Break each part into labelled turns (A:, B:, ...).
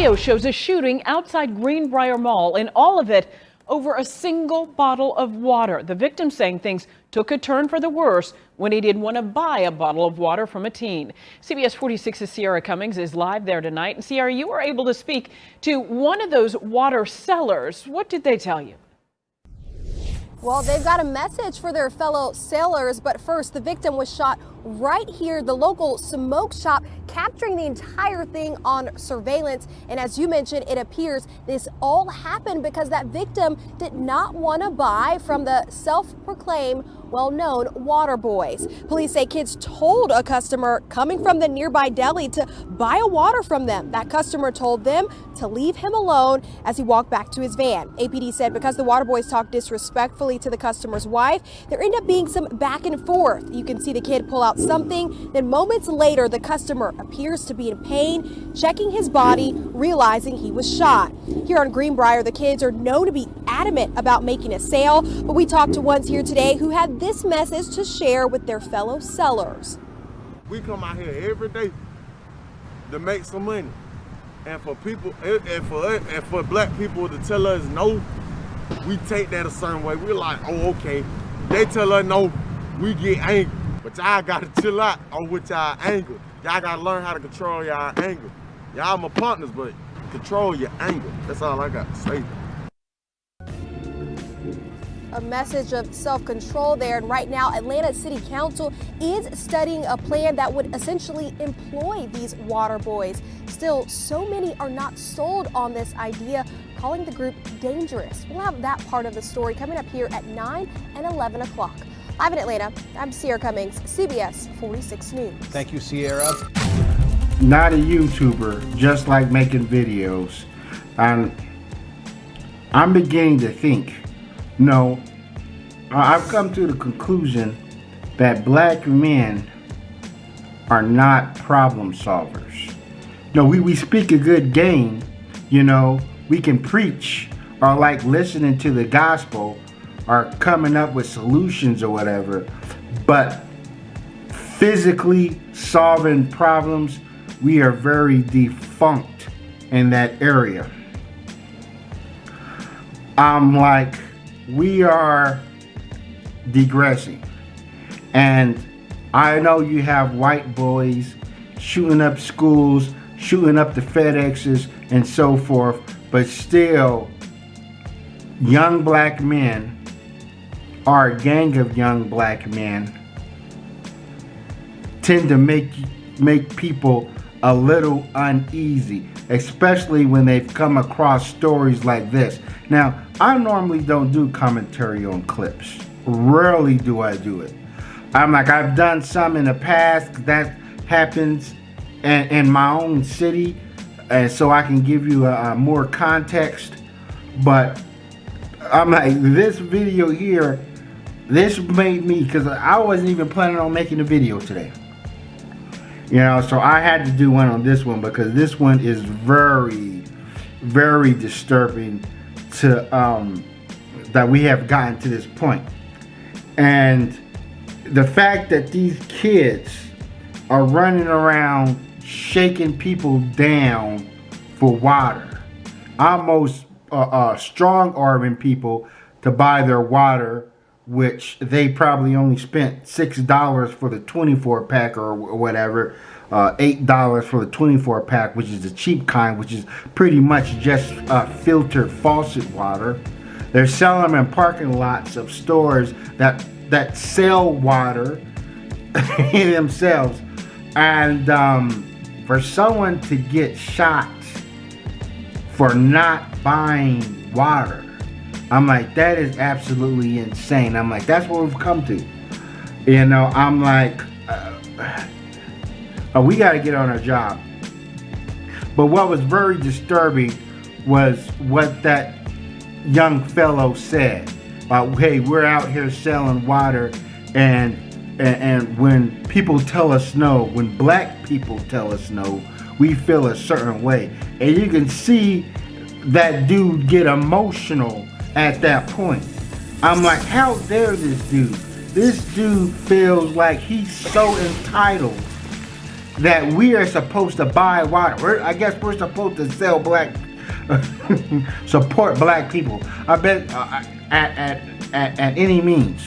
A: video shows a shooting outside Greenbrier Mall, and all of it over a single bottle of water. The victim saying things took a turn for the worse when he did want to buy a bottle of water from a teen. CBS 46's Sierra Cummings is live there tonight. And Sierra, you were able to speak to one of those water sellers. What did they tell you?
B: Well, they've got a message for their fellow sailors, but first, the victim was shot right here, the local smoke shop, capturing the entire thing on surveillance. And as you mentioned, it appears this all happened because that victim did not want to buy from the self-proclaimed well-known water boys. Police say kids told a customer coming from the nearby deli to buy a water from them. That customer told them to leave him alone as he walked back to his van. APD said because the water boys talked disrespectfully to the customer's wife, there ended up being some back and forth. You can see the kid pull out something. Then moments later, the customer appears to be in pain, checking his body, realizing he was shot. Here on Greenbrier, the kids are known to be adamant about making a sale, but we talked to ones here today who had this message to share with their fellow sellers.
C: We come out here every day to make some money, and for people, and for black people to tell us no, we take that a certain way. We're like, oh, okay. They tell us no, we get angry. But y'all gotta chill out on with y'all anger. Y'all gotta learn how to control y'all anger. Y'all my partners, but control your anger. That's all I got to say.
B: A message of self-control there. And right now, Atlanta City Council is studying a plan that would essentially employ these water boys. Still, so many are not sold on this idea, calling the group dangerous. We'll have that part of the story coming up here at 9 and 11 o'clock. Live in Atlanta, I'm Sierra Cummings, CBS 46 News.
D: Thank you, Sierra.
E: Not a YouTuber, just like making videos. I'm beginning to think, no, I've come to the conclusion that black men are not problem solvers. No, we speak a good game, you know, we can preach or like listening to the gospel or coming up with solutions or whatever, but physically solving problems, we are very defunct in that area. We are digressing. And I know you have white boys shooting up schools, shooting up the FedExes and so forth, but still young black men or a gang of young black men tend to make people a little uneasy, especially when they've come across stories like this. Now, I normally don't do commentary on clips. Rarely do I do it. I've done some in the past. That happens in my own city, and so I can give you more context. But I'm like, this video here, this made me, because I wasn't even planning on making a video today. You know, so I had to do one on this one because this one is very, very disturbing to that we have gotten to this point. And the fact that these kids are running around shaking people down for water, almost strong-arming people to buy their water, which they probably only spent $6 for the 24 pack or whatever, $8 for the 24 pack, which is the cheap kind, which is pretty much just filtered faucet water. They're selling them in parking lots of stores that sell water themselves. And for someone to get shot for not buying water, I'm like, that is absolutely insane. I'm like, that's what we've come to. You know, I'm like, we got to get on our job. But what was very disturbing was what that young fellow said. Hey, we're out here selling water, and when people tell us no, when black people tell us no, we feel a certain way. And you can see that dude get emotional at that point. I'm like, how dare this dude? This dude feels like he's so entitled that we are supposed to buy water. I guess we're supposed to sell black, support black people. I bet at any means.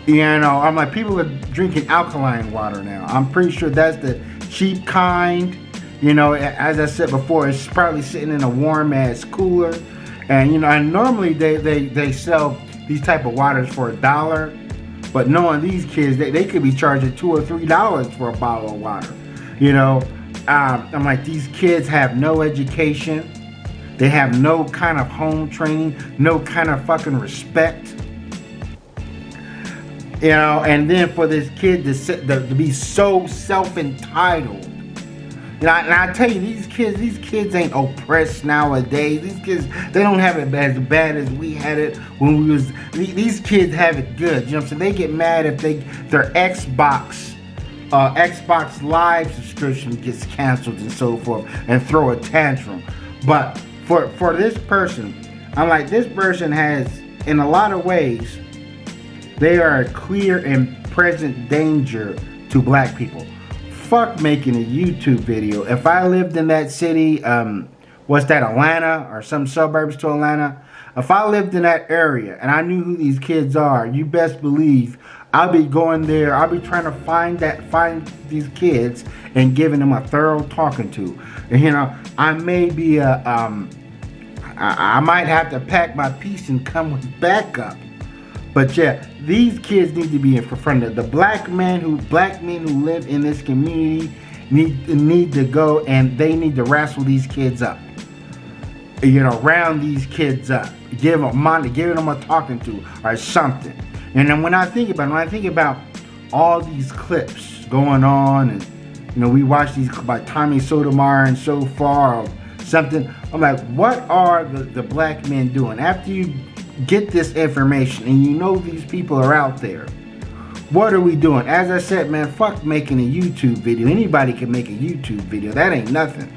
E: You know, I'm like, people are drinking alkaline water now. I'm pretty sure that's the cheap kind. You know, as I said before, it's probably sitting in a warm ass cooler. And you know, and normally they sell these type of waters for $1. But knowing these kids, they could be charging $2 or $3 for a bottle of water. You know, I'm like, these kids have no education. They have no kind of home training, no kind of fucking respect. You know, and then for this kid to be so self-entitled. You know, and I tell you, these kids ain't oppressed nowadays. These kids, they don't have it as bad as we had it when we was. These kids have it good. You know what I'm saying? They get mad if their Xbox Live subscription gets canceled and so forth, and throw a tantrum. But for this person, I'm like, this person has, in a lot of ways, they are a clear and present danger to black people. Fuck making a YouTube video. If I lived in that city, what's that, Atlanta or some suburbs to Atlanta? If I lived in that area and I knew who these kids are, you best believe I'll be going there. I'll be trying to find these kids and giving them a thorough talking to. And you know, I may be I might have to pack my piece and come with backup. But yeah, these kids need to be in front of the black men who live in this community need to go, and they need to wrestle these kids up. You know, round these kids up, give them money, giving them a talking to or something. And then when I think about all these clips going on, and you know, we watch these by Tommy Sotomayor and so far or something, I'm like, what are the black men doing after you get this information and you know these people are out there? What are we doing? As I said, man, fuck making a YouTube video. Anybody can make a YouTube video. That ain't nothing.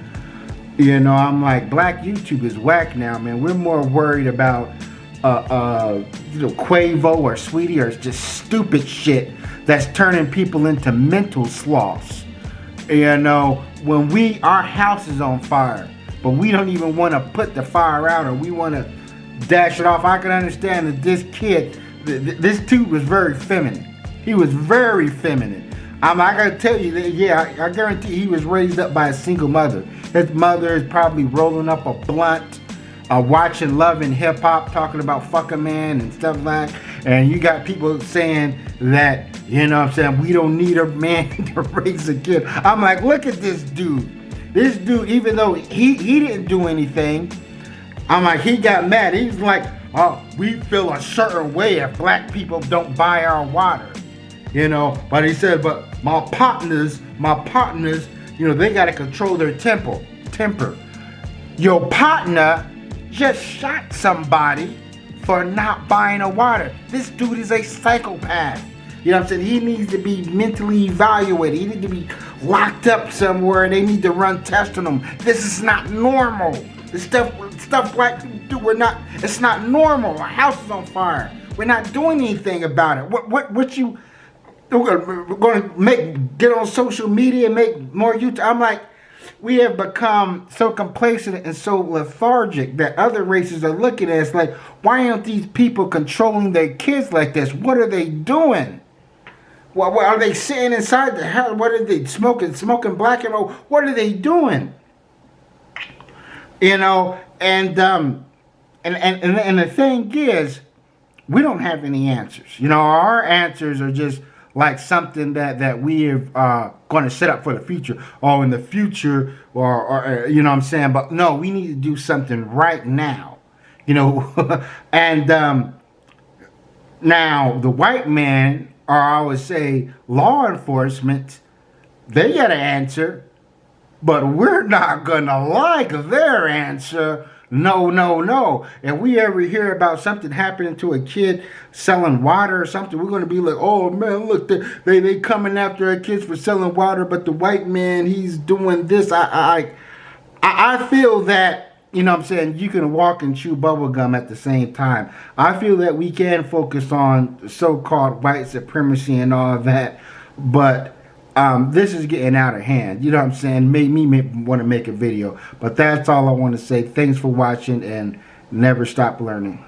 E: You know, I'm like, black YouTube is whack now, man. We're more worried about you know, Quavo or Sweetie or just stupid shit that's turning people into mental sloths. You know, when our house is on fire, but we don't even want to put the fire out, or we want to dash it off. I can understand that this kid, this dude was very feminine. He was very feminine. I gotta tell you that, yeah, I guarantee he was raised up by a single mother. His mother is probably rolling up a blunt, watching Love and Hip Hop, talking about fucking man and stuff like that. And you got people saying that, you know what I'm saying, we don't need a man to raise a kid. I'm like, look at this dude. This dude, even though he didn't do anything, I'm like, he got mad. He's like, oh, we feel a certain way if black people don't buy our water. You know, but he said, but my partners, you know, they got to control their temper. Your partner just shot somebody for not buying a water. This dude is a psychopath. You know what I'm saying? He needs to be mentally evaluated. He needs to be locked up somewhere, and they need to run tests on him. This is not normal. The stuff black people do, it's not normal. Our house is on fire. We're not doing anything about it. What you, we're gonna get on social media and make more YouTube? I'm like, we have become so complacent and so lethargic that other races are looking at us like, why aren't these people controlling their kids like this? What are they doing? What are they sitting inside the house? What are they smoking black and roll? What are they doing? You know, and the thing is, we don't have any answers. You know, our answers are just like something that we are going to set up for the future. Oh, in the future, or you know what I'm saying? But no, we need to do something right now. You know, and now the white man, or I would say law enforcement, they got an answer, but we're not gonna like their answer. No. If we ever hear about something happening to a kid selling water or something, we're gonna be like, oh man, look, they coming after our kids for selling water, but the white man, he's doing this. I feel that, you know what I'm saying, you can walk and chew bubble gum at the same time. I feel that we can focus on so-called white supremacy and all of that, but this is getting out of hand. You know what I'm saying? Made me want to make a video. But that's all I want to say. Thanks for watching and never stop learning.